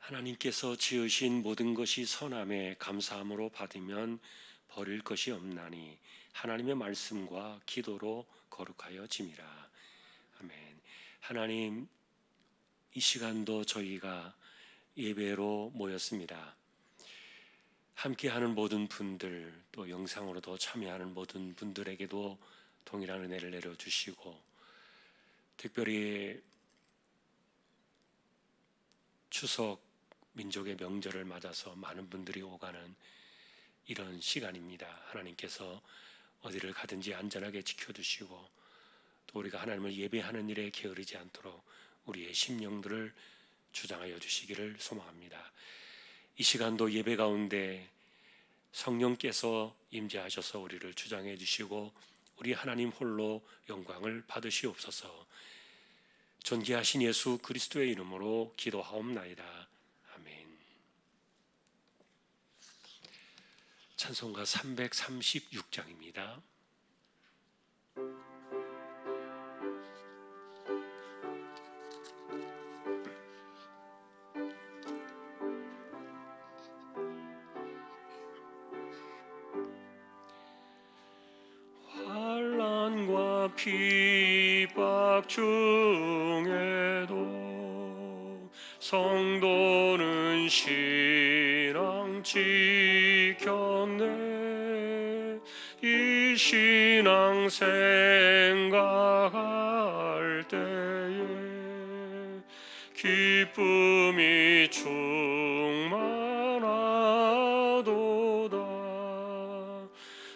하나님께서 지으신 모든 것이 선함에 감사함으로 받으면 버릴 것이 없나니 하나님의 말씀과 기도로 거룩하여 짐이라. 아멘. 하나님, 이 시간도 저희가 예배로 모였습니다. 함께하는 모든 분들, 또 영상으로도 참여하는 모든 분들에게도 동일한 은혜를 내려주시고, 특별히 추석 민족의 명절을 맞아서 많은 분들이 오가는 이런 시간입니다. 하나님께서 어디를 가든지 안전하게 지켜주시고, 또 우리가 하나님을 예배하는 일에 게으르지 않도록 우리의 심령들을 주장하여 주시기를 소망합니다. 이 시간도 예배 가운데 성령께서 임재하셔서 우리를 주장해 주시고 우리 하나님 홀로 영광을 받으시옵소서. 존귀하신 예수 그리스도의 이름으로 기도하옵나이다. 아멘. 찬송가 336장입니다. 환난과 핍박 중에도 성도는 신앙 지켰네. 이 신앙 생각할 때에 기쁨이 충만하도다.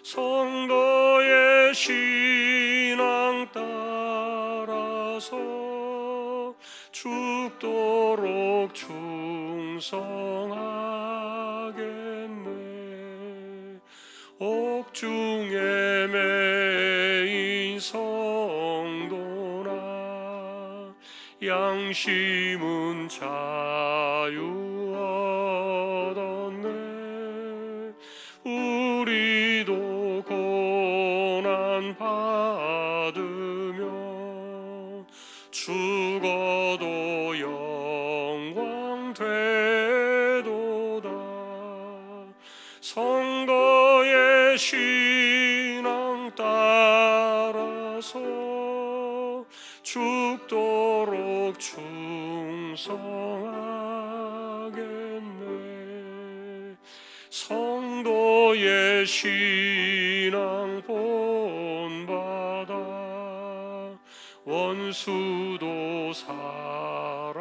성도의 신앙 따라서 죽도록 충성하겠네. 옥중에 매인 성도나 양심은 자유 얻었네. 우리도 고난 받으며 죽어도 영광 되도다. 성도의 신앙 따라서 죽도록 충성하겠네. 성도의 신앙 본받아 원수도 사랑하겠네.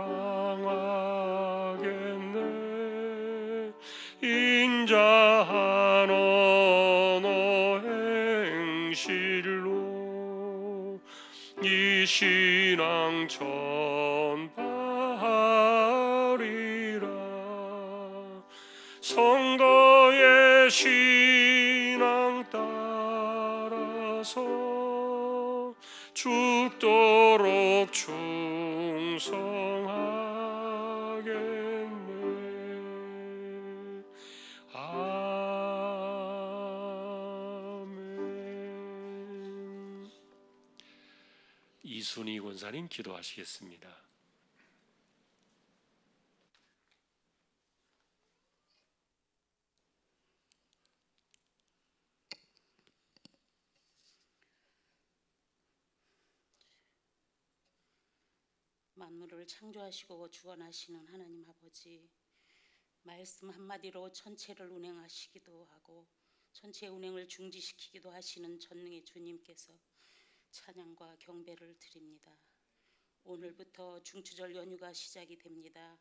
인자한 언어 행실로 이 신앙 전파하리라. 성도의 신앙 따라서 죽도록 충성하겠네. 아멘. 이순희 권사님 기도하시겠습니다. 만물을 창조하시고 주관하시는 하나님 아버지, 말씀 한마디로 천체를 운행하시기도 하고 천체 운행을 중지시키기도 하시는 전능의 주님께서 찬양과 경배를 드립니다. 오늘부터 중추절 연휴가 시작이 됩니다.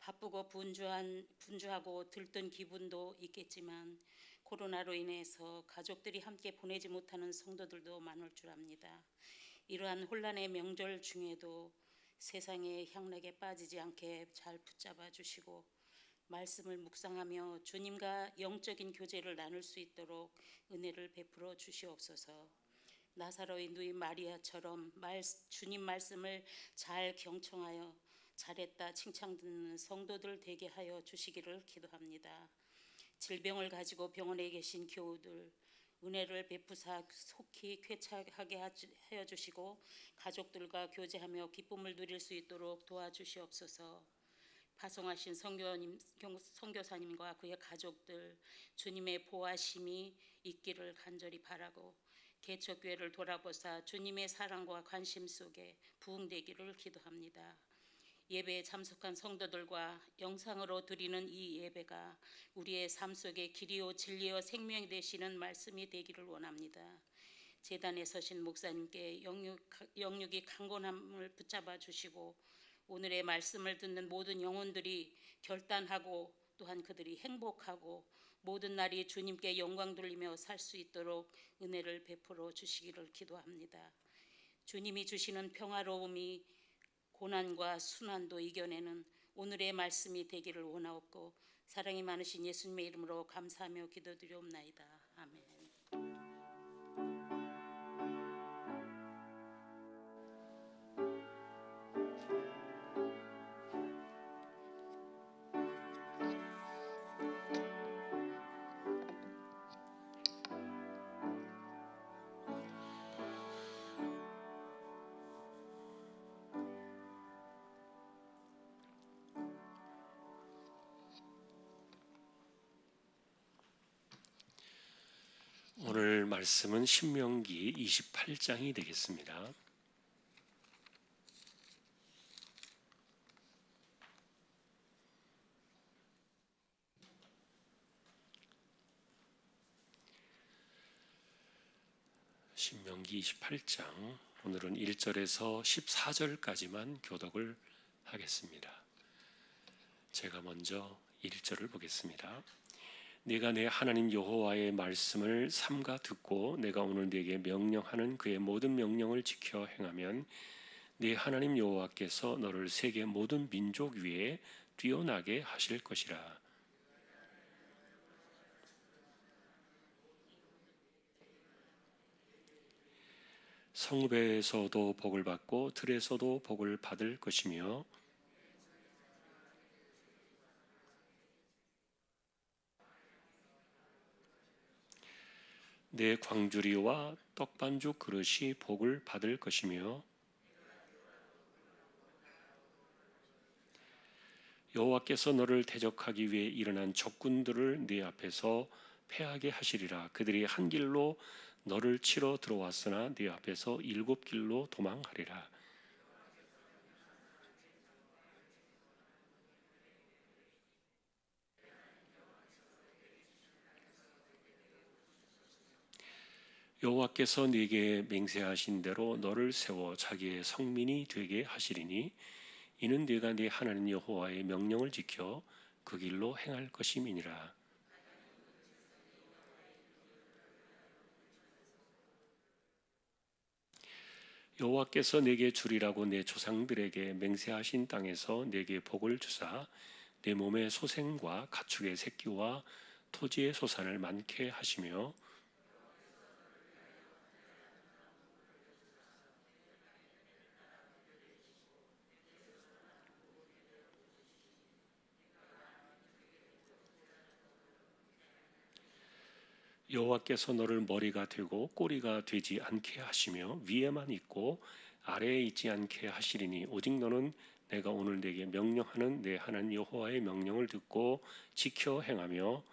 바쁘고 분주하고 들뜬 기분도 있겠지만 코로나로 인해서 가족들이 함께 보내지 못하는 성도들도 많을 줄 압니다. 이러한 혼란의 명절 중에도 세상의 향락에 빠지지 않게 잘 붙잡아 주시고 말씀을 묵상하며 주님과 영적인 교제를 나눌 수 있도록 은혜를 베풀어 주시옵소서. 나사로의 누이 마리아처럼 주님 말씀을 잘 경청하여 잘했다 칭찬 듣는 성도들 되게 하여 주시기를 기도합니다. 질병을 가지고 병원에 계신 교우들 은혜를 베푸사 속히 쾌차하게 하여 주시고 가족들과 교제하며 기쁨을 누릴 수 있도록 도와주시옵소서. 파송하신 선교사님과 그의 가족들 주님의 보호하심이 있기를 간절히 바라고 개척교회를 돌아보사 주님의 사랑과 관심 속에 부흥되기를 기도합니다. 예배에 참석한 성도들과 영상으로 드리는 이 예배가 우리의 삶 속에 길이요 진리요 생명이 되시는 말씀이 되기를 원합니다. 제단에 서신 목사님께 영육이 강건함을 붙잡아 주시고 오늘의 말씀을 듣는 모든 영혼들이 결단하고 또한 그들이 행복하고 모든 날이 주님께 영광 돌리며 살 수 있도록 은혜를 베풀어 주시기를 기도합니다. 주님이 주시는 평화로움이 고난과 순환도 이겨내는 오늘의 말씀이 되기를 원하옵고 사랑이 많으신 예수님의 이름으로 감사하며 기도드리옵나이다. 아멘. 오늘 말씀은 신명기 28장이 되겠습니다. 신명기 28장 오늘은 1절에서 14절까지만 교독을 하겠습니다. 제가 먼저 1절을 보겠습니다. 네가 내 하나님 여호와의 말씀을 삼가 듣고 내가 오늘 네게 명령하는 그의 모든 명령을 지켜 행하면 네 하나님 여호와께서 너를 세계 모든 민족 위에 뛰어나게 하실 것이라. 성읍에서도 복을 받고 들에서도 복을 받을 것이며 내 광주리와 떡반죽 그릇이 복을 받을 것이며 여호와께서 너를 대적하기 위해 일어난 적군들을 네 앞에서 패하게 하시리라. 그들이 한 길로 너를 치러 들어왔으나 네 앞에서 7길로 도망하리라. 여호와께서 네게 맹세하신 대로 너를 세워 자기의 성민이 되게 하시리니 이는 네가 네 하나님 여호와의 명령을 지켜 그 길로 행할 것임이니라. 여호와께서 네게 주리라고 내 조상들에게 맹세하신 땅에서 네게 복을 주사 내 몸의 소생과 가축의 새끼와 토지의 소산을 많게 하시며 여호와께서 너를 머리가 되고 꼬리가 되지 않게 하시며 위에만 있고 아래에 있지 않게 하시리니 오직 너는 내가 오늘 네게 명령하는 내 하나님 여호와의 명령을 듣고 지켜 행하며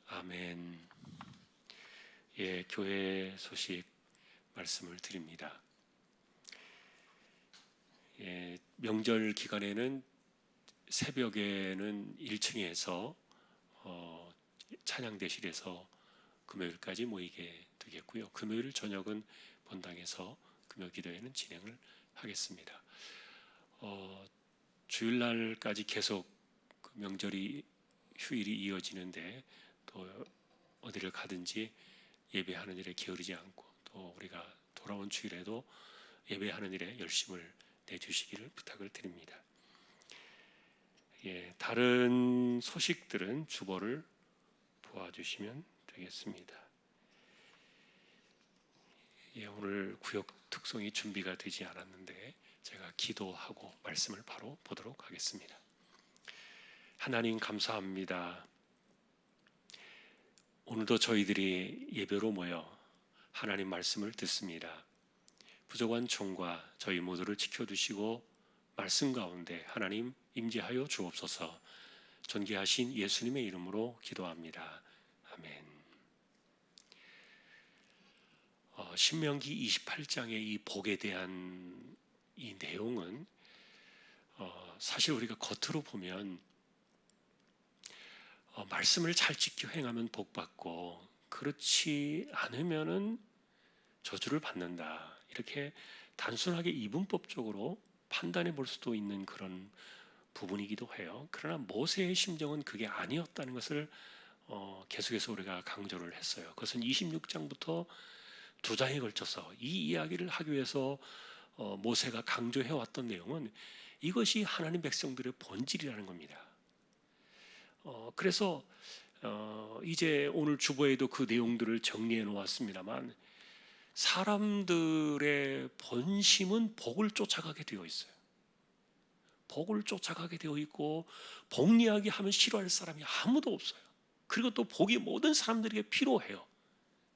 아멘. 예, 교회 소식 말씀을 드립니다. 예, 명절 기간에는 새벽에는 1층에서 찬양대실에서 금요일까지 모이게 되겠고요. 금요일 저녁은 본당에서 금요 기도회는 진행을 하겠습니다. 주일날까지 계속 그 명절이 휴일이 이어지는데 또 어디를 가든지 예배하는 일에 게으르지 않고 또 우리가 돌아온 주일에도 예배하는 일에 열심을 내주시기를 부탁을 드립니다. 예, 다른 소식들은 주보를 도와주시면 되겠습니다. 예, 오늘 구역 특송이 준비가 되지 않았는데 제가 기도하고 말씀을 바로 보도록 하겠습니다. 하나님 감사합니다. 오늘도 저희들이 예배로 모여 하나님 말씀을 듣습니다. 부족한 종과 저희 모두를 지켜주시고 말씀 가운데 하나님 임재하여 주옵소서. 존귀하신 예수님의 이름으로 기도합니다. 아멘. 신명기 28장의 이 복에 대한 이 내용은 사실 우리가 겉으로 보면 말씀을 잘 지켜 행하면 복받고 그렇지 않으면은 저주를 받는다, 이렇게 단순하게 이분법적으로 판단해 볼 수도 있는 그런 부분이기도 해요. 그러나 모세의 심정은 그게 아니었다는 것을 계속해서 우리가 강조를 했어요. 그것은 26장부터 2장에 걸쳐서 이 이야기를 하기 위해서 모세가 강조해왔던 내용은 이것이 하나님 백성들의 본질이라는 겁니다. 그래서 이제 오늘 주보에도 그 내용들을 정리해 놓았습니다만, 사람들의 본심은 복을 쫓아가게 되어 있어요. 복을 쫓아가게 되어 있고, 복 이야기 하면 싫어할 사람이 아무도 없어요. 그리고 또 복이 모든 사람들에게 필요해요.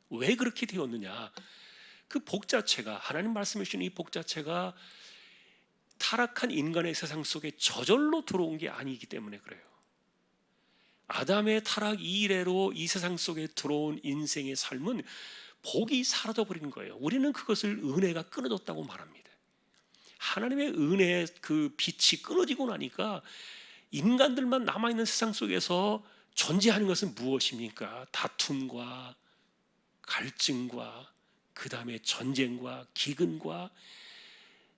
왜 그렇게 되었느냐? 그 복 자체가, 하나님 말씀해 주시는 이 복 자체가 타락한 인간의 세상 속에 저절로 들어온 게 아니기 때문에 그래요. 아담의 타락 이래로 이 세상 속에 들어온 인생의 삶은 복이 사라져버리는 거예요. 우리는 그것을 은혜가 끊어졌다고 말합니다. 하나님의 은혜의 그 빛이 끊어지고 나니까 인간들만 남아있는 세상 속에서 존재하는 것은 무엇입니까? 다툼과 갈증과 그 다음에 전쟁과 기근과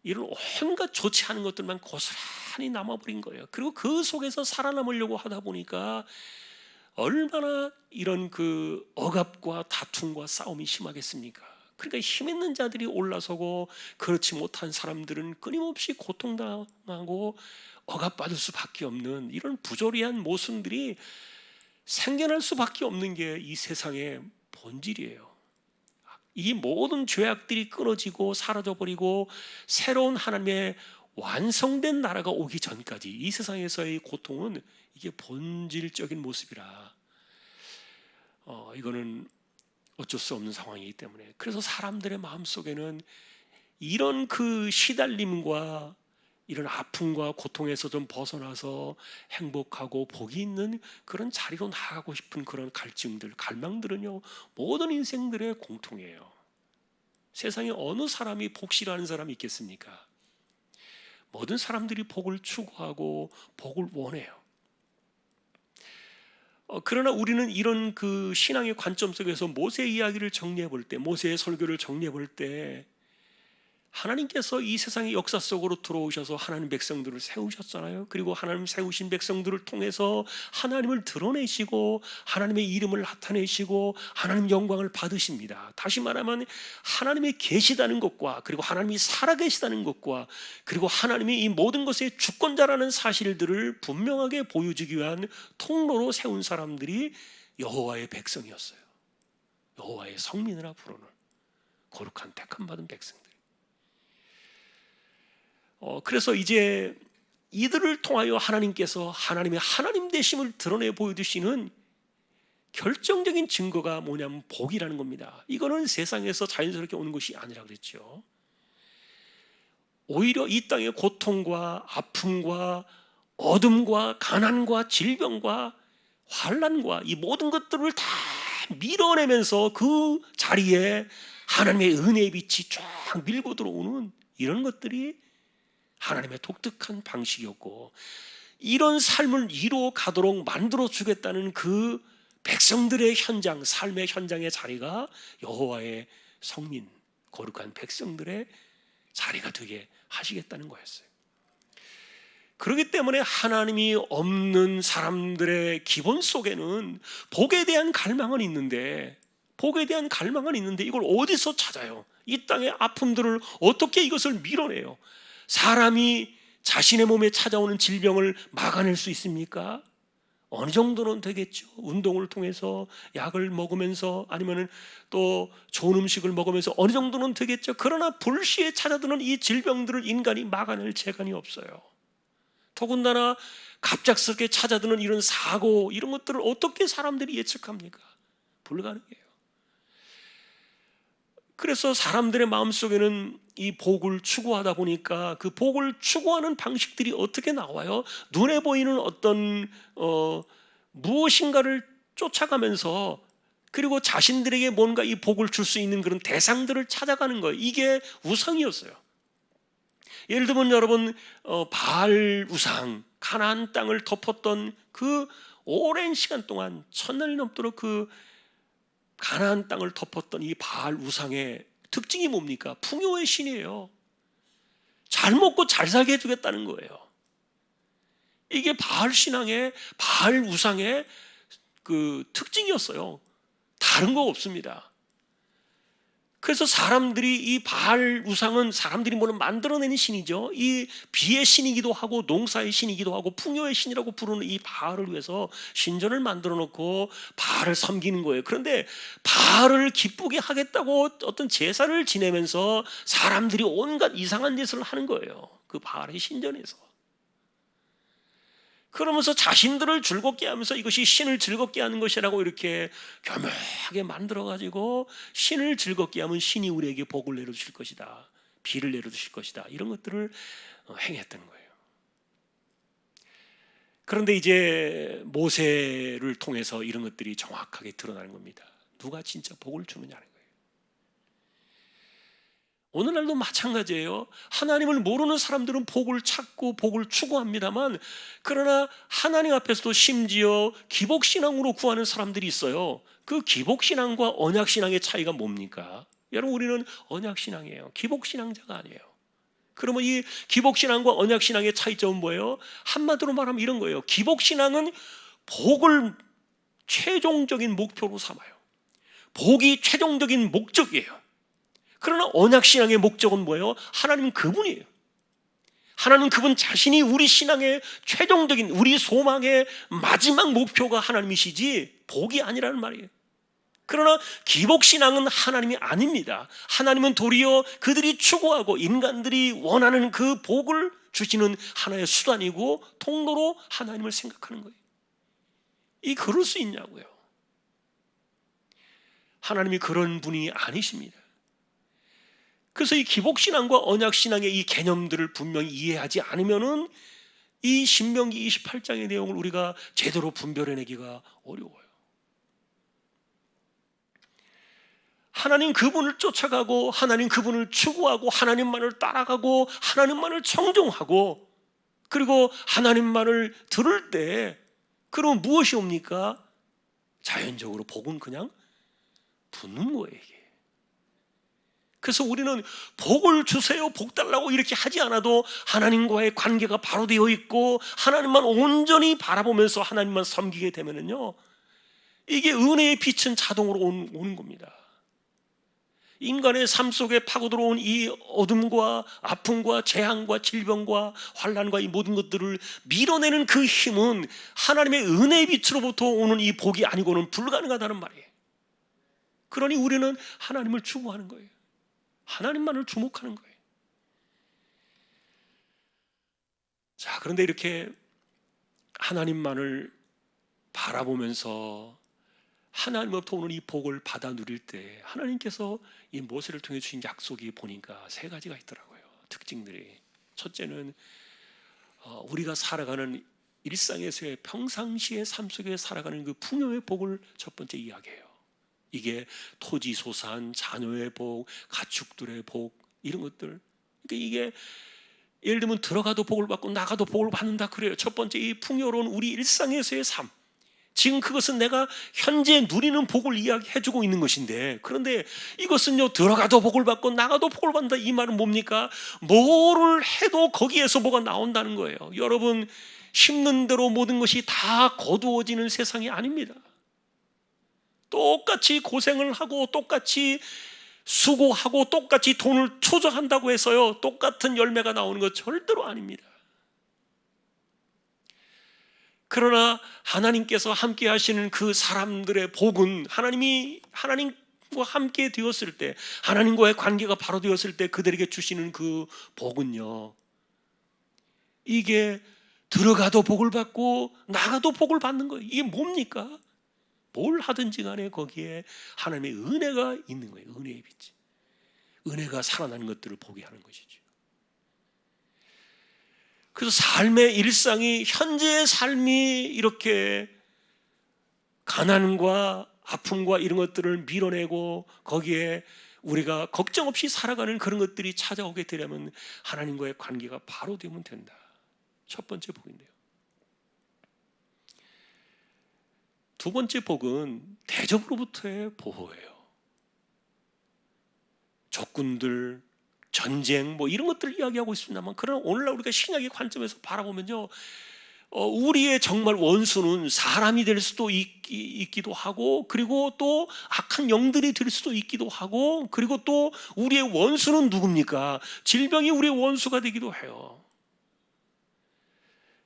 이런 온갖 좋지 않은 것들만 고스란히 남아버린 거예요. 그리고 그 속에서 살아남으려고 하다 보니까 얼마나 이런 그 억압과 다툼과 싸움이 심하겠습니까? 그러니까 힘 있는 자들이 올라서고 그렇지 못한 사람들은 끊임없이 고통당하고 억압받을 수밖에 없는 이런 부조리한 모순들이 생겨날 수밖에 없는 게 이 세상의 본질이에요. 이 모든 죄악들이 끊어지고 사라져버리고 새로운 하나님의 완성된 나라가 오기 전까지 이 세상에서의 고통은 이게 본질적인 모습이라 이거는 어쩔 수 없는 상황이기 때문에, 그래서 사람들의 마음속에는 이런 그 시달림과 이런 아픔과 고통에서 좀 벗어나서 행복하고 복이 있는 그런 자리로 나아가고 싶은 그런 갈증들, 갈망들은요 모든 인생들의 공통이에요. 세상에 어느 사람이 복시라는 사람이 있겠습니까? 모든 사람들이 복을 추구하고 복을 원해요. 그러나 우리는 이런 그 신앙의 관점 속에서 모세 이야기를 정리해 볼 때, 모세의 설교를 정리해 볼 때, 하나님께서 이 세상의 역사 속으로 들어오셔서 하나님 백성들을 세우셨잖아요. 그리고 하나님 세우신 백성들을 통해서 하나님을 드러내시고 하나님의 이름을 나타내시고 하나님 영광을 받으십니다. 다시 말하면 하나님이 계시다는 것과 그리고 하나님이 살아계시다는 것과 그리고 하나님이 이 모든 것의 주권자라는 사실들을 분명하게 보여주기 위한 통로로 세운 사람들이 여호와의 백성이었어요. 여호와의 성민이라 부르는 거룩한 택함 받은 백성들. 그래서 이제 이들을 통하여 하나님께서 하나님의 하나님 되심을 드러내 보여주시는 결정적인 증거가 뭐냐면 복이라는 겁니다. 이거는 세상에서 자연스럽게 오는 것이 아니라 그랬죠. 오히려 이 땅의 고통과 아픔과 어둠과 가난과 질병과 환난과 이 모든 것들을 다 밀어내면서 그 자리에 하나님의 은혜의 빛이 쫙 밀고 들어오는 이런 것들이 하나님의 독특한 방식이었고, 이런 삶을 이루어 가도록 만들어 주겠다는 그 백성들의 현장, 삶의 현장의 자리가 여호와의 성민, 거룩한 백성들의 자리가 되게 하시겠다는 거였어요. 그렇기 때문에 하나님이 없는 사람들의 기본 속에는 복에 대한 갈망은 있는데, 이걸 어디서 찾아요? 이 땅의 아픔들을 어떻게 이것을 밀어내요? 사람이 자신의 몸에 찾아오는 질병을 막아낼 수 있습니까? 어느 정도는 되겠죠. 운동을 통해서, 약을 먹으면서, 아니면 또 좋은 음식을 먹으면서 어느 정도는 되겠죠. 그러나 불시에 찾아드는 이 질병들을 인간이 막아낼 재간이 없어요. 더군다나 갑작스럽게 찾아드는 이런 사고, 이런 것들을 어떻게 사람들이 예측합니까? 불가능해요. 그래서 사람들의 마음속에는 이 복을 추구하다 보니까 그 복을 추구하는 방식들이 어떻게 나와요? 눈에 보이는 어떤 무엇인가를 쫓아가면서, 그리고 자신들에게 뭔가 이 복을 줄 수 있는 그런 대상들을 찾아가는 거예요. 이게 우상이었어요. 예를 들면 여러분, 바알 우상, 가나안 땅을 덮었던 그 오랜 시간 동안, 1000년이 넘도록 그 가나안 땅을 덮었던 이 바알 우상의 특징이 뭡니까? 풍요의 신이에요. 잘 먹고 잘 살게 해주겠다는 거예요. 이게 바알 신앙의, 바알 우상의 그 특징이었어요. 다른 거 없습니다. 그래서 사람들이 이 바알 우상은 사람들이 뭐는 만들어내는 신이죠. 이 비의 신이기도 하고 농사의 신이기도 하고 풍요의 신이라고 부르는 이 바알을 위해서 신전을 만들어 놓고 바알을 섬기는 거예요. 그런데 바알을 기쁘게 하겠다고 어떤 제사를 지내면서 사람들이 온갖 이상한 짓을 하는 거예요. 그 바알의 신전에서. 그러면서 자신들을 즐겁게 하면서 이것이 신을 즐겁게 하는 것이라고 이렇게 교묘하게 만들어가지고, 신을 즐겁게 하면 신이 우리에게 복을 내려주실 것이다, 비를 내려주실 것이다, 이런 것들을 행했던 거예요. 그런데 이제 모세를 통해서 이런 것들이 정확하게 드러나는 겁니다. 누가 진짜 복을 주느냐는 거예요. 오늘날도 마찬가지예요. 하나님을 모르는 사람들은 복을 찾고 복을 추구합니다만, 그러나 하나님 앞에서도 심지어 기복신앙으로 구하는 사람들이 있어요. 그 기복신앙과 언약신앙의 차이가 뭡니까? 여러분, 우리는 언약신앙이에요. 기복신앙자가 아니에요. 그러면 이 기복신앙과 언약신앙의 차이점은 뭐예요? 한마디로 말하면 이런 거예요. 기복신앙은 복을 최종적인 목표로 삼아요. 복이 최종적인 목적이에요. 그러나 언약신앙의 목적은 뭐예요? 하나님은 그분이에요. 하나님은 그분 자신이 우리 신앙의 최종적인, 우리 소망의 마지막 목표가 하나님이시지 복이 아니라는 말이에요. 그러나 기복신앙은 하나님이 아닙니다. 하나님은 도리어 그들이 추구하고 인간들이 원하는 그 복을 주시는 하나의 수단이고 통로로 하나님을 생각하는 거예요. 그럴 수 있냐고요. 하나님이 그런 분이 아니십니다. 그래서 이 기복신앙과 언약신앙의 이 개념들을 분명히 이해하지 않으면은 이 신명기 28장의 내용을 우리가 제대로 분별해내기가 어려워요. 하나님 그분을 쫓아가고 하나님 그분을 추구하고 하나님만을 따라가고 하나님만을 청종하고 그리고 하나님만을 들을 때, 그럼 무엇이 옵니까? 자연적으로 복은 그냥 붙는 거예요. 이게. 그래서 우리는 복을 주세요, 복 달라고 이렇게 하지 않아도 하나님과의 관계가 바로 되어 있고 하나님만 온전히 바라보면서 하나님만 섬기게 되면은요, 이게 은혜의 빛은 자동으로 오는 겁니다. 인간의 삶 속에 파고 들어온 이 어둠과 아픔과 재앙과 질병과 환난과 이 모든 것들을 밀어내는 그 힘은 하나님의 은혜의 빛으로부터 오는 이 복이 아니고는 불가능하다는 말이에요. 그러니 우리는 하나님을 추구하는 거예요. 하나님만을 주목하는 거예요. 자, 그런데 이렇게 하나님만을 바라보면서 하나님으로부터 오는 이 복을 받아 누릴 때 하나님께서 이 모세를 통해 주신 약속이 보니까 세 가지가 있더라고요. 특징들이. 첫째는 우리가 살아가는 일상에서의 평상시의 삶 속에 살아가는 그 풍요의 복을 첫 번째 이야기해요. 이게 토지 소산, 자녀의 복, 가축들의 복, 이런 것들. 그러니까 이게 예를 들면 들어가도 복을 받고 나가도 복을 받는다 그래요. 첫 번째 이 풍요로운 우리 일상에서의 삶. 지금 그것은 내가 현재 누리는 복을 이야기해주고 있는 것인데, 그런데 이것은요, 들어가도 복을 받고 나가도 복을 받는다, 이 말은 뭡니까? 뭐를 해도 거기에서 뭐가 나온다는 거예요. 여러분, 심는 대로 모든 것이 다 거두어지는 세상이 아닙니다. 똑같이 고생을 하고 똑같이 수고하고 똑같이 돈을 투자한다고 해서요, 똑같은 열매가 나오는 것 절대로 아닙니다. 그러나 하나님께서 함께 하시는 그 사람들의 복은 하나님과 함께 되었을 때, 하나님과의 관계가 바로 되었을 때 그들에게 주시는 그 복은요, 이게 들어가도 복을 받고 나가도 복을 받는 거예요. 이게 뭡니까? 뭘 하든지 간에 거기에 하나님의 은혜가 있는 거예요. 은혜의 빛이. 은혜가 살아나는 것들을 보게 하는 것이죠. 그래서 삶의 일상이, 현재의 삶이 이렇게 가난과 아픔과 이런 것들을 밀어내고 거기에 우리가 걱정 없이 살아가는 그런 것들이 찾아오게 되려면 하나님과의 관계가 바로 되면 된다. 첫 번째 복인데요. 두 번째 복은 대적으로부터의 보호예요. 적군들, 전쟁 뭐 이런 것들을 이야기하고 있습니다만, 그러나 오늘날 우리가 신약의 관점에서 바라보면요, 우리의 정말 원수는 사람이 될 수도 있기도 하고, 그리고 또 악한 영들이 될 수도 있기도 하고, 그리고 또 우리의 원수는 누굽니까? 질병이 우리의 원수가 되기도 해요.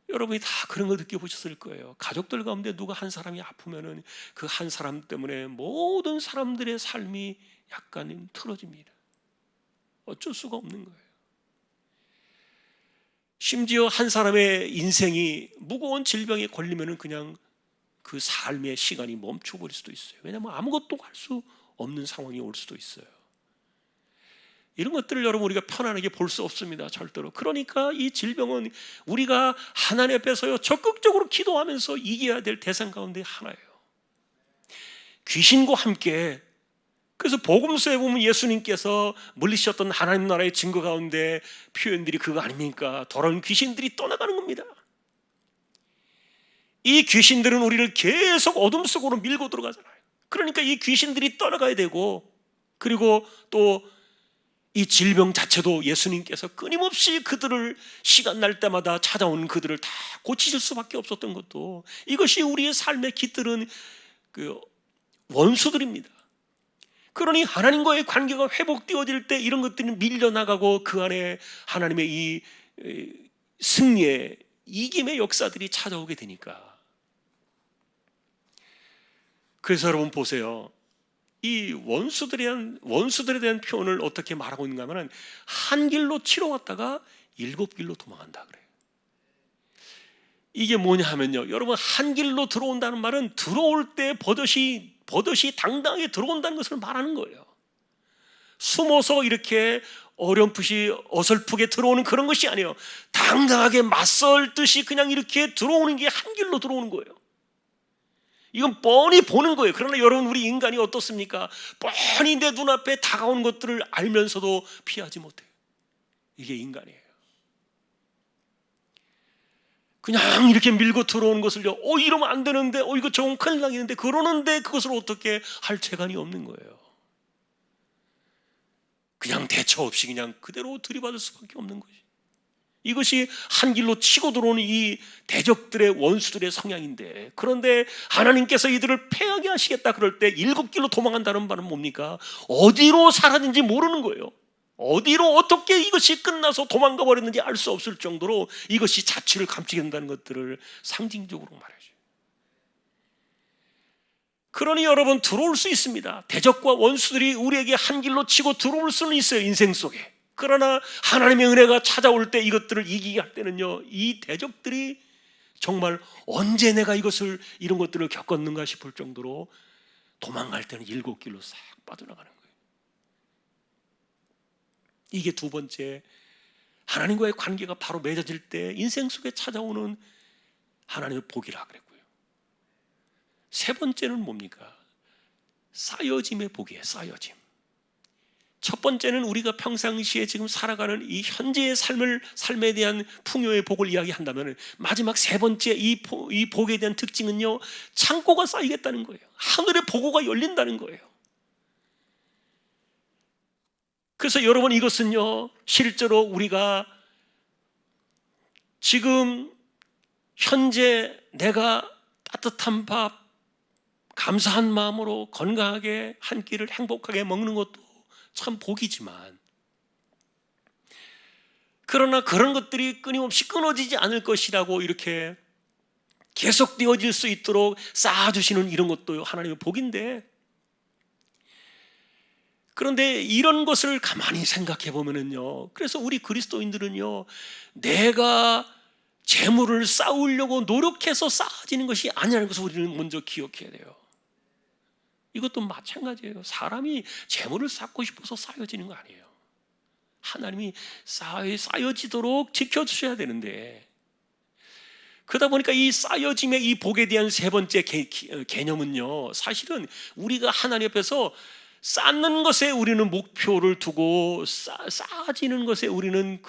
여러분이 다 그런 거 느껴보셨을 거예요. 가족들 가운데 누가 한 사람이 아프면은 그 한 사람 때문에 모든 사람들의 삶이 약간 틀어집니다. 어쩔 수가 없는 거예요. 심지어 한 사람의 인생이 무거운 질병에 걸리면은 그냥 그 삶의 시간이 멈춰버릴 수도 있어요. 왜냐하면 아무것도 할 수 없는 상황이 올 수도 있어요. 이런 것들을 여러분 우리가 편안하게 볼 수 없습니다. 절대로. 그러니까 이 질병은 우리가 하나님 앞에서요 적극적으로 기도하면서 이겨야 될 대상 가운데 하나예요. 귀신과 함께. 그래서 복음서에 보면 예수님께서 물리셨던 하나님 나라의 증거 가운데 표현들이 그거 아닙니까? 더러운 귀신들이 떠나가는 겁니다. 이 귀신들은 우리를 계속 어둠 속으로 밀고 들어가잖아요. 그러니까 이 귀신들이 떠나가야 되고, 그리고 또 이 질병 자체도 예수님께서 끊임없이 그들을 시간 날 때마다 찾아온 그들을 다 고치실 수밖에 없었던 것도, 이것이 우리의 삶에 깃드는 그 원수들입니다. 그러니 하나님과의 관계가 회복되어질 때 이런 것들이 밀려나가고 그 안에 하나님의 이 승리의 이김의 역사들이 찾아오게 되니까. 그래서 여러분 보세요. 이 원수들에 대한 표현을 어떻게 말하고 있는가 하면, 한 길로 치러 왔다가 7길로 도망한다 그래요. 이게 뭐냐 하면요, 여러분 한 길로 들어온다는 말은 들어올 때 버젓이 당당하게 들어온다는 것을 말하는 거예요. 숨어서 이렇게 어렴풋이 어설프게 들어오는 그런 것이 아니에요. 당당하게 맞설 듯이 그냥 이렇게 들어오는 게 한 길로 들어오는 거예요. 이건 뻔히 보는 거예요. 그러나 여러분 우리 인간이 어떻습니까? 뻔히 내 눈앞에 다가온 것들을 알면서도 피하지 못해요. 이게 인간이에요. 그냥 이렇게 밀고 들어오는 것을요, 이러면 안 되는데, 이거 저건 큰일 나겠는데, 그러는데 그것을 어떻게 할 재간이 없는 거예요. 그냥 대처 없이 그냥 그대로 들이받을 수밖에 없는 것이. 이것이 한 길로 치고 들어오는 이 대적들의 원수들의 성향인데, 그런데 하나님께서 이들을 패하게 하시겠다 그럴 때 7길로 도망간다는 말은 뭡니까? 어디로 사라진지 모르는 거예요. 어디로 어떻게 이것이 끝나서 도망가 버렸는지 알 수 없을 정도로 이것이 자취를 감추게 된다는 것들을 상징적으로 말해줘요. 그러니 여러분 들어올 수 있습니다. 대적과 원수들이 우리에게 한 길로 치고 들어올 수는 있어요, 인생 속에. 그러나 하나님의 은혜가 찾아올 때 이것들을 이기게 할 때는요, 이 대적들이 정말 언제 내가 이런 것들을 겪었는가 싶을 정도로 도망갈 때는 7길로 싹 빠져나가는 거예요. 이게 두 번째, 하나님과의 관계가 바로 맺어질 때 인생 속에 찾아오는 하나님의 복이라 그랬고요. 세 번째는 뭡니까? 쌓여짐의 복이에요. 쌓여짐. 첫 번째는 우리가 평상시에 지금 살아가는 이 현재의 삶에 대한 풍요의 복을 이야기한다면, 마지막 세 번째 이 복에 대한 특징은요, 창고가 쌓이겠다는 거예요. 하늘의 보고가 열린다는 거예요. 그래서 여러분 이것은요, 실제로 우리가 지금 현재 내가 따뜻한 밥, 감사한 마음으로 건강하게 한 끼를 행복하게 먹는 것도 참 복이지만, 그러나 그런 것들이 끊임없이 끊어지지 않을 것이라고 이렇게 계속되어질 수 있도록 쌓아주시는 이런 것도 하나님의 복인데, 그런데 이런 것을 가만히 생각해 보면은요, 그래서 우리 그리스도인들은요, 내가 재물을 쌓으려고 노력해서 쌓아지는 것이 아니라는 것을 우리는 먼저 기억해야 돼요. 이것도 마찬가지예요. 사람이 재물을 쌓고 싶어서 쌓여지는 거 아니에요. 하나님이 쌓여지도록 지켜주셔야 되는데, 그러다 보니까 이 쌓여짐의 이 복에 대한 세 번째 개념은요, 사실은 우리가 하나님 앞에서 쌓는 것에 우리는 목표를 두고 쌓아지는 것에 우리는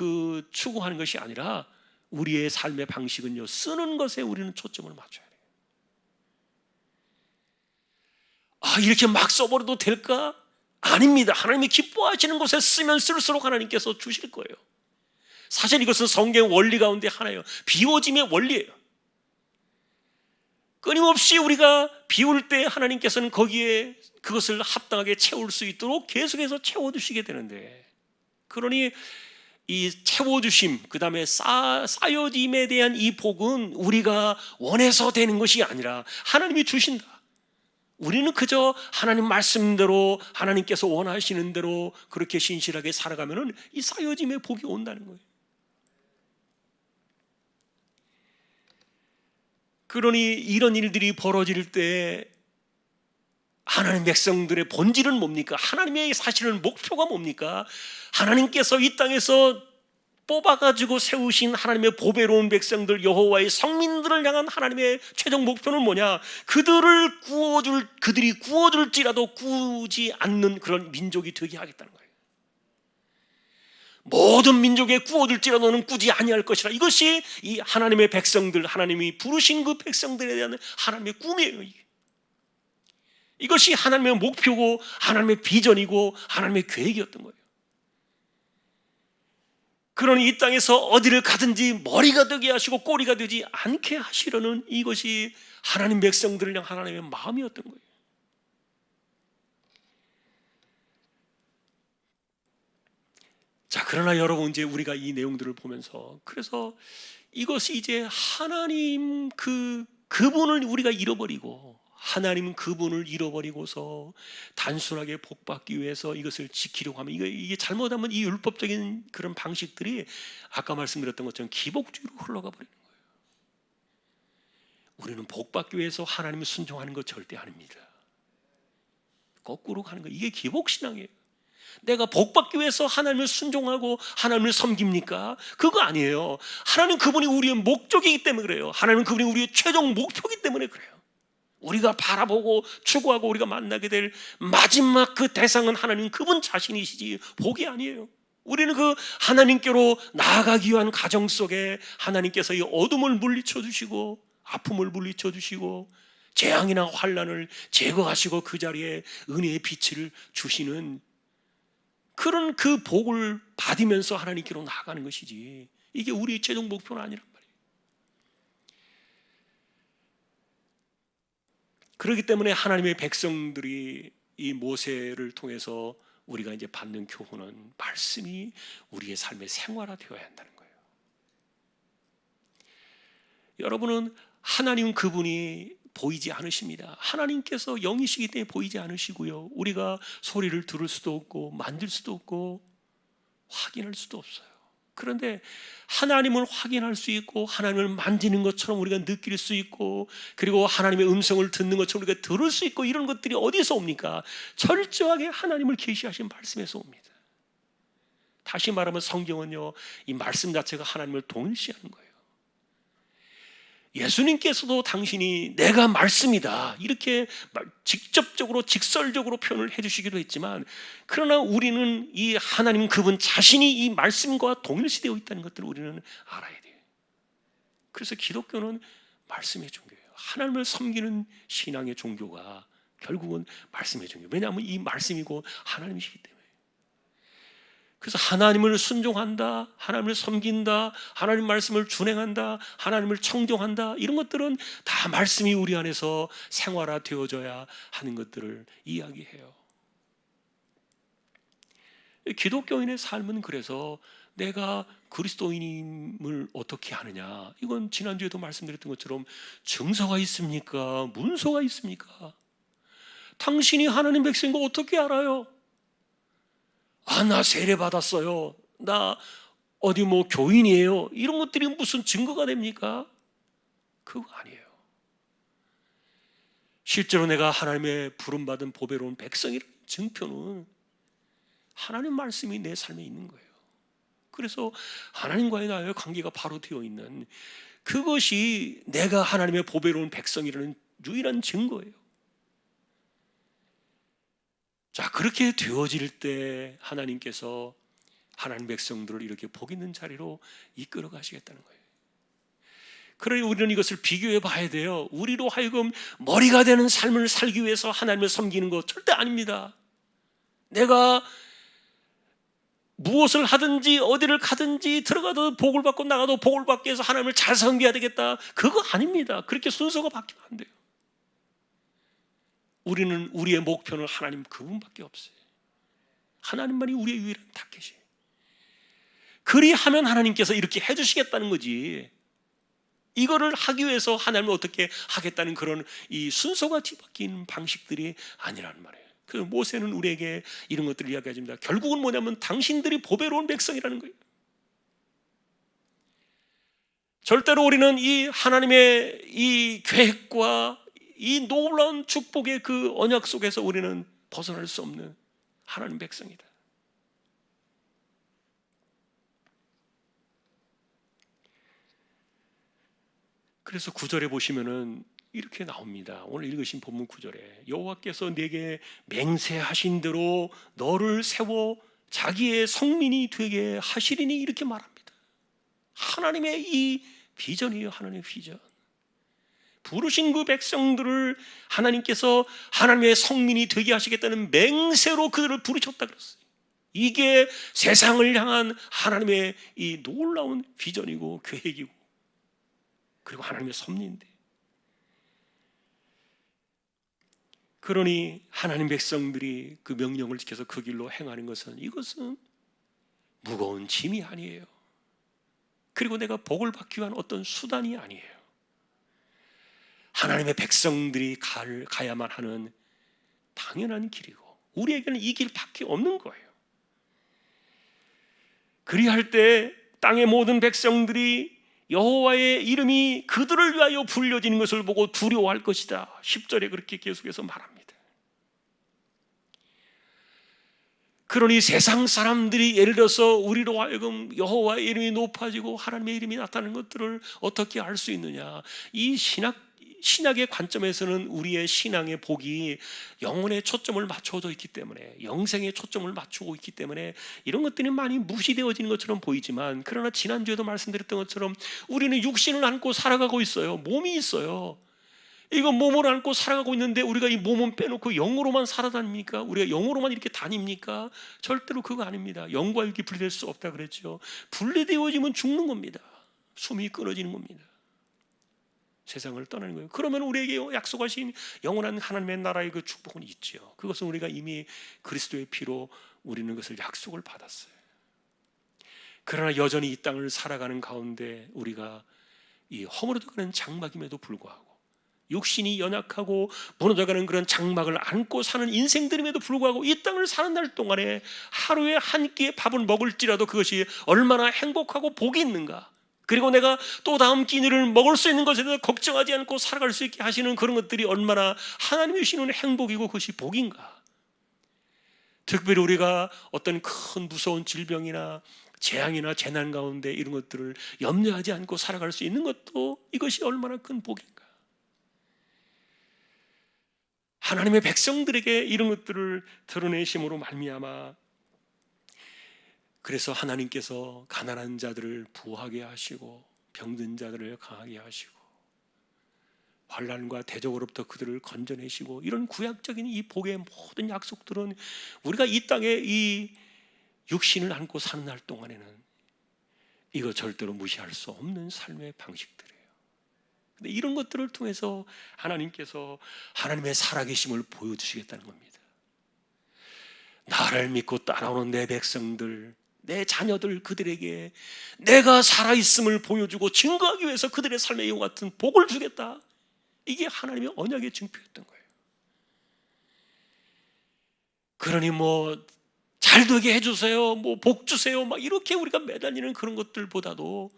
추구하는 것이 아니라, 우리의 삶의 방식은요, 쓰는 것에 우리는 초점을 맞춰야 돼요. 이렇게 막 써버려도 될까? 아닙니다. 하나님이 기뻐하시는 곳에 쓰면 쓸수록 하나님께서 주실 거예요. 사실 이것은 성경 원리 가운데 하나예요. 비워짐의 원리예요. 끊임없이 우리가 비울 때 하나님께서는 거기에 그것을 합당하게 채울 수 있도록 계속해서 채워주시게 되는데, 그러니 이 채워주심, 그 다음에 쌓여짐에 대한 이 복은 우리가 원해서 되는 것이 아니라 하나님이 주신다. 우리는 그저 하나님 말씀대로, 하나님께서 원하시는 대로 그렇게 신실하게 살아가면 이 쌓여짐의 복이 온다는 거예요. 그러니 이런 일들이 벌어질 때 하나님 백성들의 본질은 뭡니까? 하나님의 사실은 목표가 뭡니까? 하나님께서 이 땅에서 뽑아가지고 세우신 하나님의 보배로운 백성들, 여호와의 성민들을 향한 하나님의 최종 목표는 뭐냐? 그들이 구워줄지라도 구우지 않는 그런 민족이 되게 하겠다는 거예요. 모든 민족에 구워줄지라도는 꾸지 아니할 것이라. 이것이 이 하나님의 백성들, 하나님이 부르신 그 백성들에 대한 하나님의 꿈이에요. 이것이 하나님의 목표고 하나님의 비전이고 하나님의 계획이었던 거예요. 그러니 이 땅에서 어디를 가든지 머리가 되게 하시고 꼬리가 되지 않게 하시려는 이것이 하나님 백성들을 향한 하나님의 마음이었던 거예요. 자, 그러나 여러분, 이제 우리가 이 내용들을 보면서, 그래서 이것이 이제 하나님 그분을 우리가 잃어버리고, 하나님 그분을 잃어버리고서 단순하게 복받기 위해서 이것을 지키려고 하면, 이게 잘못하면 이 율법적인 그런 방식들이 아까 말씀드렸던 것처럼 기복주의로 흘러가 버리는 거예요. 우리는 복받기 위해서 하나님을 순종하는 것 절대 아닙니다. 거꾸로 가는 거예요. 이게 기복신앙이에요. 내가 복받기 위해서 하나님을 순종하고 하나님을 섬깁니까? 그거 아니에요. 하나님 그분이 우리의 목적이기 때문에 그래요. 하나님 그분이 우리의 최종 목표이기 때문에 그래요. 우리가 바라보고 추구하고 우리가 만나게 될 마지막 그 대상은 하나님 그분 자신이시지 복이 아니에요. 우리는 그 하나님께로 나아가기 위한 과정 속에 하나님께서 이 어둠을 물리쳐 주시고 아픔을 물리쳐 주시고 재앙이나 환난을 제거하시고 그 자리에 은혜의 빛을 주시는 그런 그 복을 받으면서 하나님께로 나아가는 것이지, 이게 우리의 최종 목표는 아니란 말이에요. 그렇기 때문에 하나님의 백성들이 이 모세를 통해서 우리가 이제 받는 교훈은 말씀이 우리의 삶의 생활화되어야 한다는 거예요. 여러분은 하나님 그분이 보이지 않으십니다. 하나님께서 영이시기 때문에 보이지 않으시고요, 우리가 소리를 들을 수도 없고 만질 수도 없고 확인할 수도 없어요. 그런데 하나님을 확인할 수 있고 하나님을 만지는 것처럼 우리가 느낄 수 있고, 그리고 하나님의 음성을 듣는 것처럼 우리가 들을 수 있고, 이런 것들이 어디서 옵니까? 철저하게 하나님을 계시하신 말씀에서 옵니다. 다시 말하면 성경은요, 이 말씀 자체가 하나님을 동일시하는 거예요. 예수님께서도 당신이 내가 말씀이다 이렇게 직접적으로 직설적으로 표현을 해주시기도 했지만, 그러나 우리는 이 하나님 그분 자신이 이 말씀과 동일시되어 있다는 것들을 우리는 알아야 돼요. 그래서 기독교는 말씀의 종교예요. 하나님을 섬기는 신앙의 종교가 결국은 말씀의 종교예요. 왜냐하면 이 말씀이고 하나님이시기 때문에. 그래서 하나님을 순종한다, 하나님을 섬긴다, 하나님 말씀을 준행한다, 하나님을 청종한다, 이런 것들은 다 말씀이 우리 안에서 생활화되어져야 하는 것들을 이야기해요. 기독교인의 삶은 그래서 내가 그리스도인임을 어떻게 하느냐, 이건 지난주에도 말씀드렸던 것처럼 증서가 있습니까? 문서가 있습니까? 당신이 하나님 백성인 거 어떻게 알아요? 나 세례 받았어요, 나 어디 교인이에요, 이런 것들이 무슨 증거가 됩니까? 그거 아니에요. 실제로 내가 하나님의 부름받은 보배로운 백성이라는 증표는 하나님 말씀이 내 삶에 있는 거예요. 그래서 하나님과의 나의 관계가 바로 되어 있는 그것이 내가 하나님의 보배로운 백성이라는 유일한 증거예요. 자, 그렇게 되어질 때 하나님께서 하나님 백성들을 이렇게 복 있는 자리로 이끌어 가시겠다는 거예요. 그러니 우리는 이것을 비교해 봐야 돼요. 우리로 하여금 머리가 되는 삶을 살기 위해서 하나님을 섬기는 것 절대 아닙니다. 내가 무엇을 하든지 어디를 가든지 들어가도 복을 받고 나가도 복을 받기 위해서 하나님을 잘 섬겨야 되겠다, 그거 아닙니다. 그렇게 순서가 바뀌면 안 돼요. 우리는 우리의 목표는 하나님 그분밖에 없어요. 하나님만이 우리의 유일한 타겟이에요. 그리하면 하나님께서 이렇게 해주시겠다는 거지, 이거를 하기 위해서 하나님을 어떻게 하겠다는 그런 이 순서가 뒤바뀌는 방식들이 아니라는 말이에요. 그 모세는 우리에게 이런 것들을 이야기합니다. 결국은 뭐냐면 당신들이 보배로운 백성이라는 거예요. 절대로 우리는 이 하나님의 이 계획과 이 놀라운 축복의 그 언약 속에서 우리는 벗어날 수 없는 하나님 백성이다. 그래서 9절에 보시면은 이렇게 나옵니다. 오늘 읽으신 본문 9절에 여호와께서 내게 맹세하신 대로 너를 세워 자기의 성민이 되게 하시리니, 이렇게 말합니다. 하나님의 이 비전이에요. 하나님의 비전. 부르신 그 백성들을 하나님께서 하나님의 성민이 되게 하시겠다는 맹세로 그들을 부르셨다 그랬어요. 이게 세상을 향한 하나님의 이 놀라운 비전이고 계획이고, 그리고 하나님의 섭리인데, 그러니 하나님 백성들이 그 명령을 지켜서 그 길로 행하는 것은, 이것은 무거운 짐이 아니에요. 그리고 내가 복을 받기 위한 어떤 수단이 아니에요. 하나님의 백성들이 가야만 하는 당연한 길이고, 우리에게는 이 길밖에 없는 거예요. 그리할 때 땅의 모든 백성들이 여호와의 이름이 그들을 위하여 불려지는 것을 보고 두려워할 것이다. 10절에 그렇게 계속해서 말합니다. 그러니 세상 사람들이 예를 들어서 우리로 하여금 여호와의 이름이 높아지고 하나님의 이름이 나타나는 것들을 어떻게 알 수 있느냐? 이 신약의 관점에서는 우리의 신앙의 복이 영혼에 초점을 맞춰져 있기 때문에, 영생에 초점을 맞추고 있기 때문에 이런 것들이 많이 무시되어지는 것처럼 보이지만, 그러나 지난주에도 말씀드렸던 것처럼 우리는 육신을 안고 살아가고 있어요. 몸이 있어요. 이거 몸을 안고 살아가고 있는데 우리가 이 몸은 빼놓고 영으로만 살아다닙니까? 우리가 영으로만 이렇게 다닙니까? 절대로 그거 아닙니다. 영과 육이 분리될 수 없다 그랬죠. 분리되어지면 죽는 겁니다. 숨이 끊어지는 겁니다. 세상을 떠나는 거예요. 그러면 우리에게 약속하신 영원한 하나님의 나라의 그 축복은 있죠. 그것은 우리가 이미 그리스도의 피로 우리는 그것을 약속을 받았어요. 그러나 여전히 이 땅을 살아가는 가운데 우리가 이 허물어져가는 장막임에도 불구하고, 육신이 연약하고 무너져가는 그런 장막을 안고 사는 인생들임에도 불구하고 이 땅을 사는 날 동안에 하루에 한 끼의 밥을 먹을지라도 그것이 얼마나 행복하고 복이 있는가, 그리고 내가 또 다음 끼니를 먹을 수 있는 것에 대해서 걱정하지 않고 살아갈 수 있게 하시는 그런 것들이 얼마나 하나님이 주시는 행복이고 그것이 복인가. 특별히 우리가 어떤 큰 무서운 질병이나 재앙이나 재난 가운데 이런 것들을 염려하지 않고 살아갈 수 있는 것도 이것이 얼마나 큰 복인가. 하나님의 백성들에게 이런 것들을 드러내심으로 말미암아, 그래서 하나님께서 가난한 자들을 부하게 하시고 병든 자들을 강하게 하시고 환난과 대적으로부터 그들을 건져내시고, 이런 구약적인 이 복의 모든 약속들은 우리가 이 땅에 이 육신을 안고 사는 날 동안에는 이거 절대로 무시할 수 없는 삶의 방식들이에요. 근데 이런 것들을 통해서 하나님께서 하나님의 살아계심을 보여주시겠다는 겁니다. 나를 믿고 따라오는 내 백성들, 내 자녀들, 그들에게 내가 살아있음을 보여주고 증거하기 위해서 그들의 삶에 이와 같은 복을 주겠다. 이게 하나님의 언약의 증표였던 거예요. 그러니 뭐 잘되게 해주세요, 뭐 복 주세요, 막 이렇게 우리가 매달리는 그런 것들보다도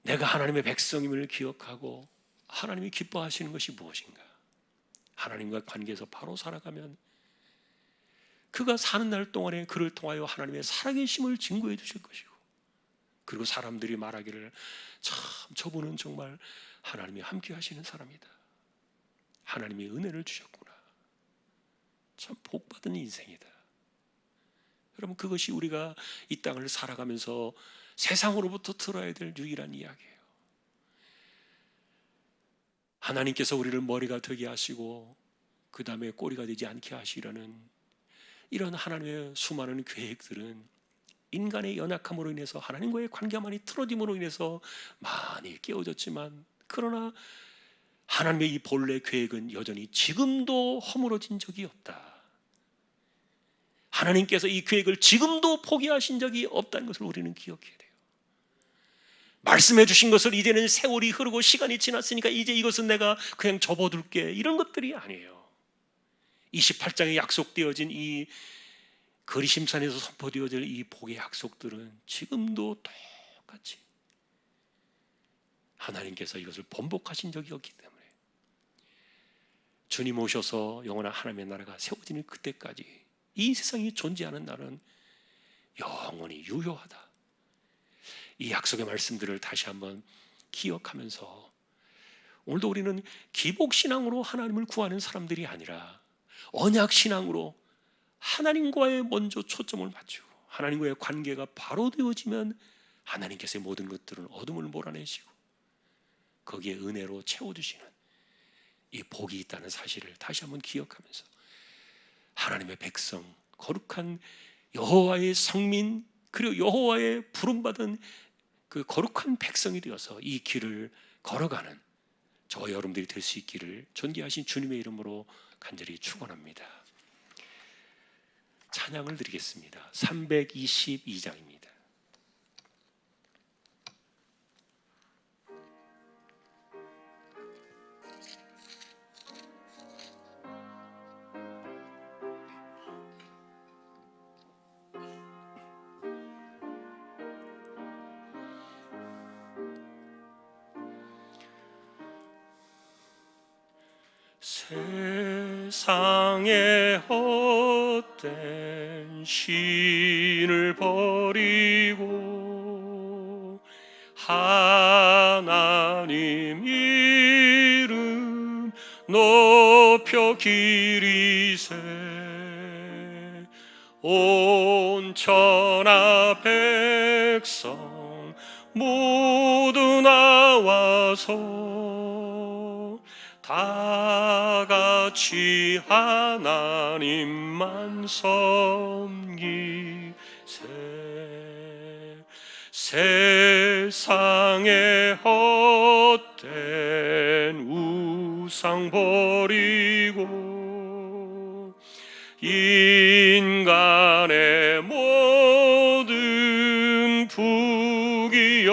내가 하나님의 백성임을 기억하고 하나님이 기뻐하시는 것이 무엇인가, 하나님과 관계에서 바로 살아가면 그가 사는 날 동안에 그를 통하여 하나님의 살아계심을 증거해 주실 것이고, 그리고 사람들이 말하기를 참 저분은 정말 하나님이 함께 하시는 사람이다, 하나님이 은혜를 주셨구나, 참 복받은 인생이다. 여러분, 그것이 우리가 이 땅을 살아가면서 세상으로부터 들어야 될 유일한 이야기예요. 하나님께서 우리를 머리가 되게 하시고 그 다음에 꼬리가 되지 않게 하시려는 이런 하나님의 수많은 계획들은 인간의 연약함으로 인해서, 하나님과의 관계가 많이 틀어짐으로 인해서 많이 깨어졌지만, 그러나 하나님의 이 본래 계획은 여전히 지금도 허물어진 적이 없다. 하나님께서 이 계획을 지금도 포기하신 적이 없다는 것을 우리는 기억해야 돼요. 말씀해 주신 것을 이제는 세월이 흐르고 시간이 지났으니까 이제 이것은 내가 그냥 접어둘게, 이런 것들이 아니에요. 28장에 약속되어진 이 거리심산에서 선포되어질 이 복의 약속들은 지금도 똑같이 하나님께서 이것을 번복하신 적이 없기 때문에 주님 오셔서 영원한 하나님의 나라가 세워지는 그때까지 이 세상이 존재하는 날은 영원히 유효하다. 이 약속의 말씀들을 다시 한번 기억하면서 오늘도 우리는 기복신앙으로 하나님을 구하는 사람들이 아니라 언약신앙으로 하나님과의 먼저 초점을 맞추고 하나님과의 관계가 바로 되어지면 하나님께서의 모든 것들은 어둠을 몰아내시고 거기에 은혜로 채워주시는 이 복이 있다는 사실을 다시 한번 기억하면서 하나님의 백성, 거룩한 여호와의 성민, 그리고 여호와의 부름받은 그 거룩한 백성이 되어서 이 길을 걸어가는 저와 여러분들이 될 수 있기를 존귀하신 주님의 이름으로 간절히 축원합니다. 찬양을 드리겠습니다. 322장입니다. 세상의 헛된 신을 버리고 하나님 이름 높여 기리세. 온 천하 백성 모두 나와서 다 같이 하나님만 섬기세. 세상의 헛된 우상 버리고 인간의 모든 부귀영화와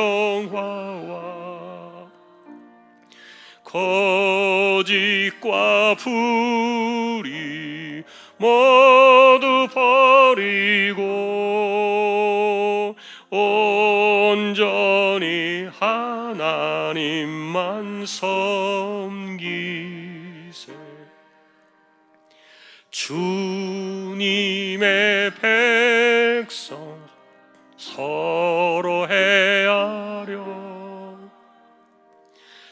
거짓과 불의 모두 버리고 온전히 하나님만 섬기세. 주님의 백성 서로 헤아려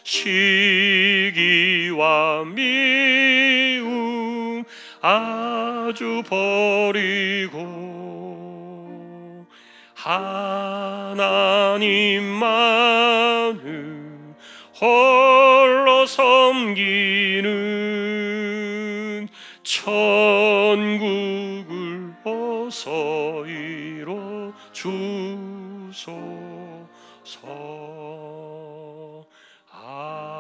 시기와 미움 아주 버리고 하나님만을 홀로 섬기는 천국을 어서 이뤄 주소서. 아멘.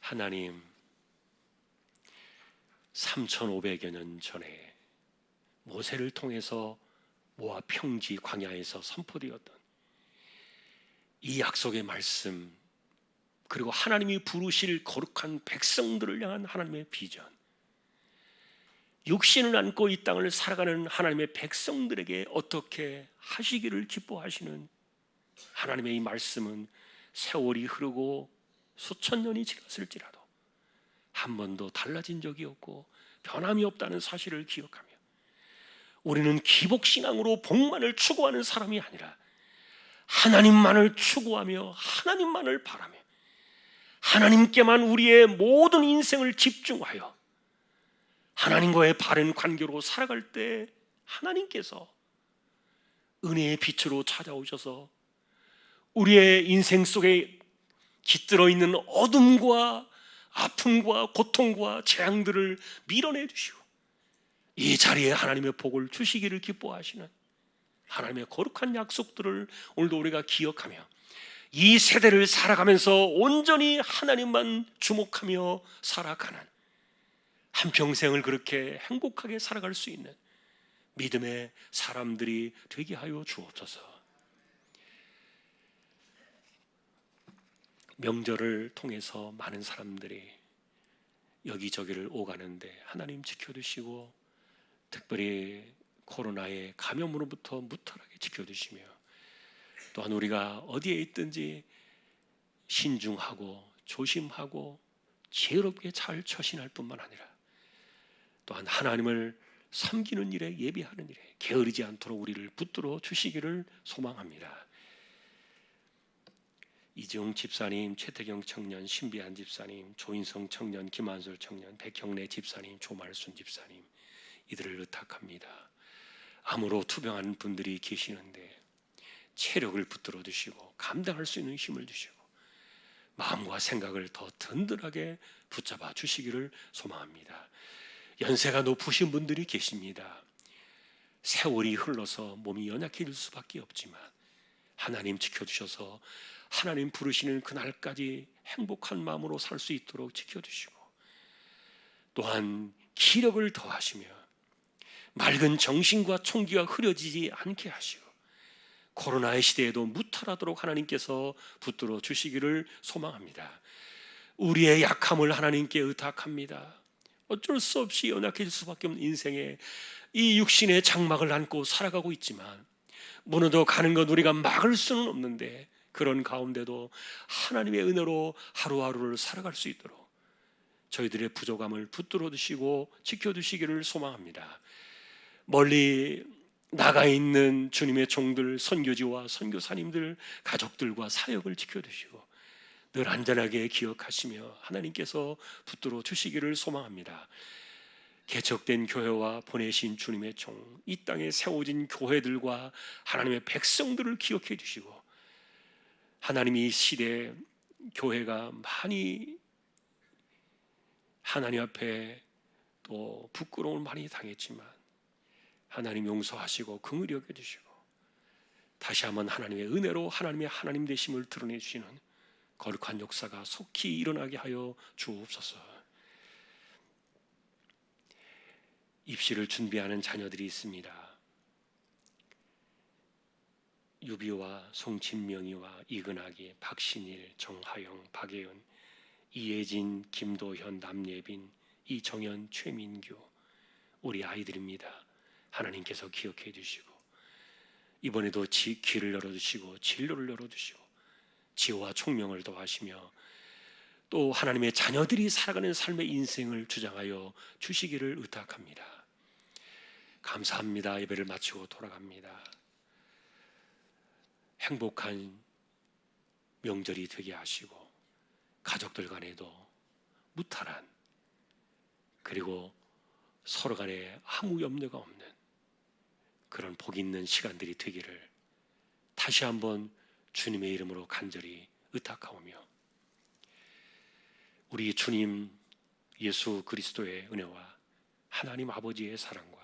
하나님, 3,500여 년 전에 모세를 통해서 모압 평지 광야에서 선포되었던 이 약속의 말씀, 그리고 하나님이 부르실 거룩한 백성들을 향한 하나님의 비전, 육신을 안고 이 땅을 살아가는 하나님의 백성들에게 어떻게 하시기를 기뻐하시는 하나님의 이 말씀은 세월이 흐르고 수천 년이 지났을지라도 한 번도 달라진 적이 없고 변함이 없다는 사실을 기억하며 우리는 기복신앙으로 복만을 추구하는 사람이 아니라 하나님만을 추구하며 하나님만을 바라며 하나님께만 우리의 모든 인생을 집중하여 하나님과의 바른 관계로 살아갈 때 하나님께서 은혜의 빛으로 찾아오셔서 우리의 인생 속에 깃들어 있는 어둠과 아픔과 고통과 재앙들을 밀어내 주시고 이 자리에 하나님의 복을 주시기를 기뻐하시는 하나님의 거룩한 약속들을 오늘도 우리가 기억하며 이 세대를 살아가면서 온전히 하나님만 주목하며 살아가는 한평생을 그렇게 행복하게 살아갈 수 있는 믿음의 사람들이 되게 하여 주옵소서. 명절을 통해서 많은 사람들이 여기저기를 오가는데 하나님 지켜주시고 특별히 코로나의 감염으로부터 무탈하게 지켜주시며 또한 우리가 어디에 있든지 신중하고 조심하고 지혜롭게 잘 처신할 뿐만 아니라 또한 하나님을 섬기는 일에 예비하는 일에 게으르지 않도록 우리를 붙들어 주시기를 소망합니다. 이지용 집사님, 최태경 청년, 신비한 집사님, 조인성 청년, 김한솔 청년, 백형래 집사님, 조말순 집사님 이들을 의탁합니다. 암으로 투병한 분들이 계시는데 체력을 붙들어 주시고 감당할 수 있는 힘을 주시고 마음과 생각을 더 든든하게 붙잡아 주시기를 소망합니다. 연세가 높으신 분들이 계십니다. 세월이 흘러서 몸이 연약해질 수밖에 없지만 하나님 지켜주셔서 하나님 부르시는 그날까지 행복한 마음으로 살 수 있도록 지켜주시고 또한 기력을 더하시며 맑은 정신과 총기가 흐려지지 않게 하시고 코로나의 시대에도 무탈하도록 하나님께서 붙들어 주시기를 소망합니다. 우리의 약함을 하나님께 의탁합니다. 어쩔 수 없이 연약해질 수밖에 없는 인생에 이 육신의 장막을 안고 살아가고 있지만 무너져 가는 것 우리가 막을 수는 없는데 그런 가운데도 하나님의 은혜로 하루하루를 살아갈 수 있도록 저희들의 부족함을 붙들어 주시고 지켜주시기를 소망합니다. 멀리 나가 있는 주님의 종들, 선교지와 선교사님들, 가족들과 사역을 지켜주시고 늘 안전하게 기억하시며 하나님께서 붙들어 주시기를 소망합니다. 개척된 교회와 보내신 주님의 종, 이 땅에 세워진 교회들과 하나님의 백성들을 기억해 주시고 하나님이 이 시대에 교회가 많이 하나님 앞에 또 부끄러움을 많이 당했지만 하나님 용서하시고 긍휼히 여겨주시고 다시 한번 하나님의 은혜로 하나님의 하나님 되심을 드러내 주시는 거룩한 역사가 속히 일어나게 하여 주옵소서. 입시를 준비하는 자녀들이 있습니다. 유비와 송진명이와 이근학이, 박신일, 정하영, 박예은, 이예진, 김도현, 남예빈, 이정현, 최민규 우리 아이들입니다. 하나님께서 기억해 주시고 이번에도 길을 열어주시고 진로를 열어주시고 지혜와 총명을 더하시며 또 하나님의 자녀들이 살아가는 삶의 인생을 주장하여 주시기를 의탁합니다. 감사합니다. 예배를 마치고 돌아갑니다. 행복한 명절이 되게 하시고 가족들 간에도 무탈한 그리고 서로 간에 아무 염려가 없는 그런 복 있는 시간들이 되기를 다시 한번 주님의 이름으로 간절히 의탁하오며 우리 주님 예수 그리스도의 은혜와 하나님 아버지의 사랑과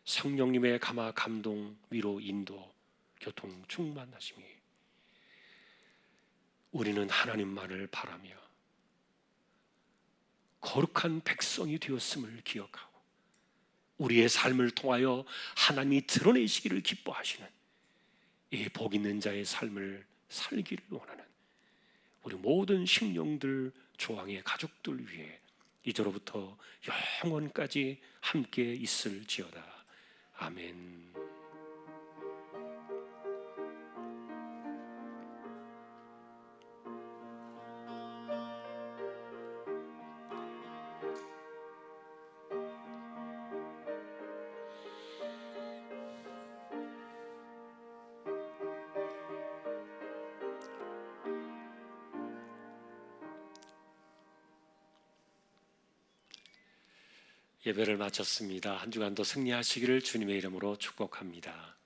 성령님의 감화 감동 위로 인도 교통 충만하심이 우리는 하나님만을 바라며 거룩한 백성이 되었음을 기억하고 우리의 삶을 통하여 하나님이 드러내시기를 기뻐하시는 이 복 있는 자의 삶을 살기를 원하는 우리 모든 식령들 조항의 가족들 위해 이제로부터 영원까지 함께 있을지어다. 아멘. 예배를 마쳤습니다. 한 주간도 승리하시기를 주님의 이름으로 축복합니다.